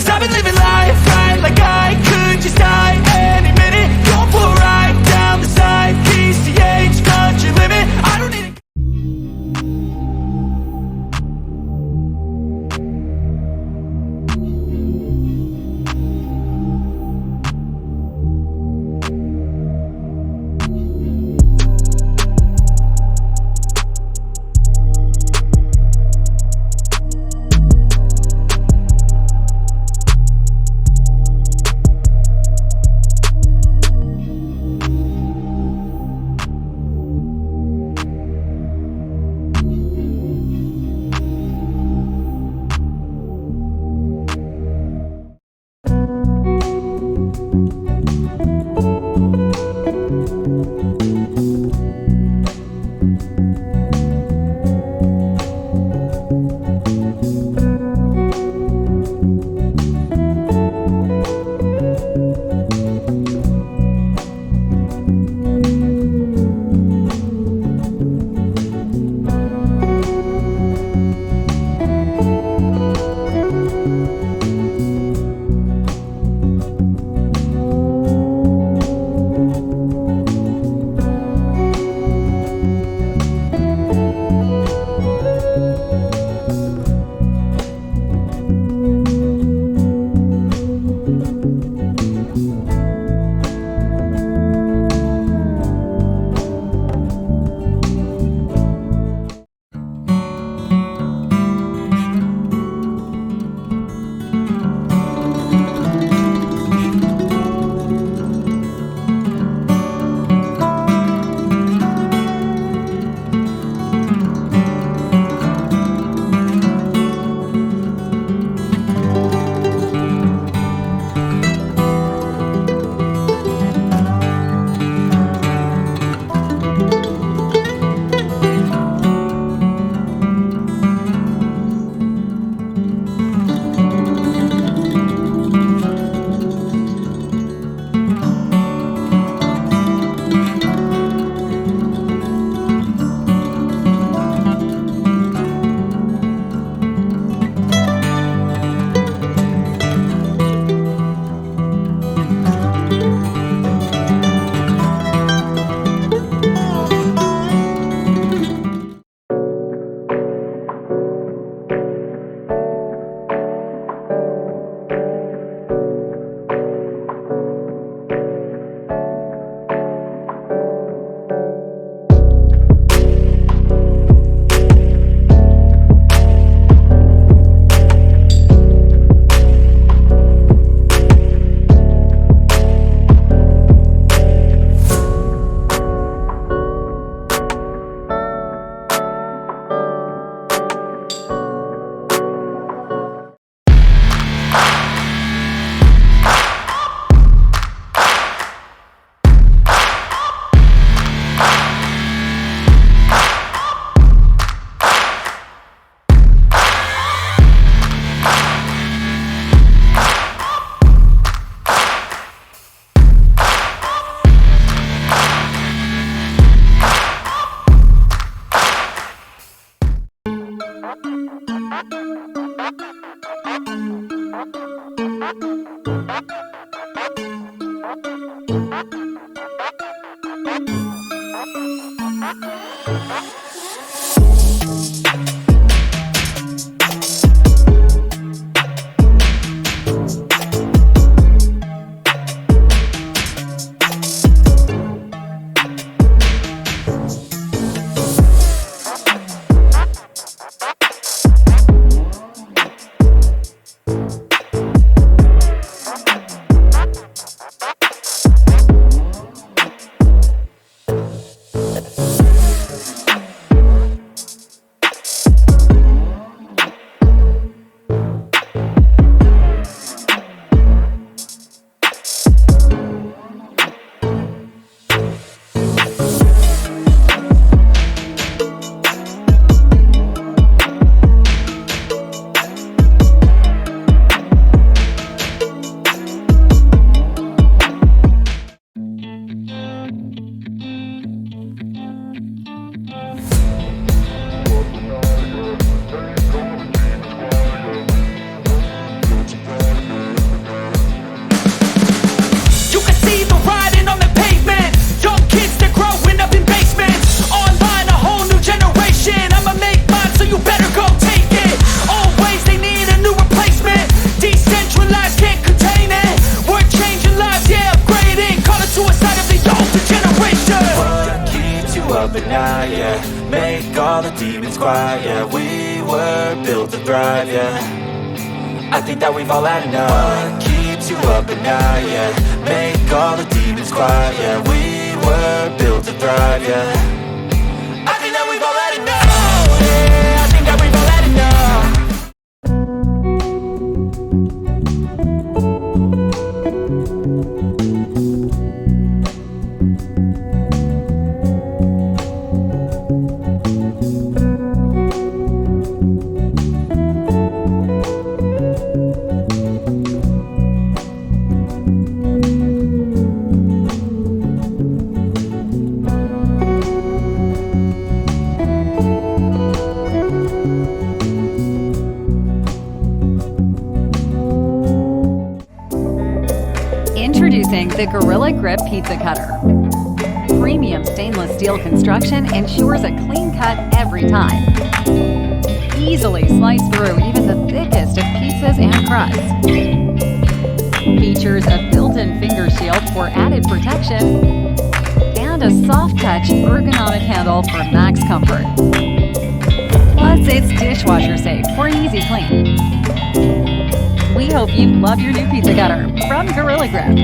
'Cause I've been living life right, like I could just die any minute. Going for a ride down the side, PCH, country limit. I don't need a make all the demons quiet. Yeah, we were built to thrive, yeah. I think that we've all had enough. What keeps you up at night, yeah. Make all the demons quiet, yeah. We were built to thrive, yeah. I think that we've all had enough. Yeah, I think that we've all had enough. Introducing the Gorilla Grip Pizza Cutter. Premium stainless steel construction ensures a clean cut every time. Easily slice through even the thickest of pizzas and crusts. Features a built-in finger shield for added protection and a soft-touch ergonomic handle for max comfort. Plus, it's dishwasher safe for an easy clean. We hope you love your new pizza cutter from Gorilla Grip.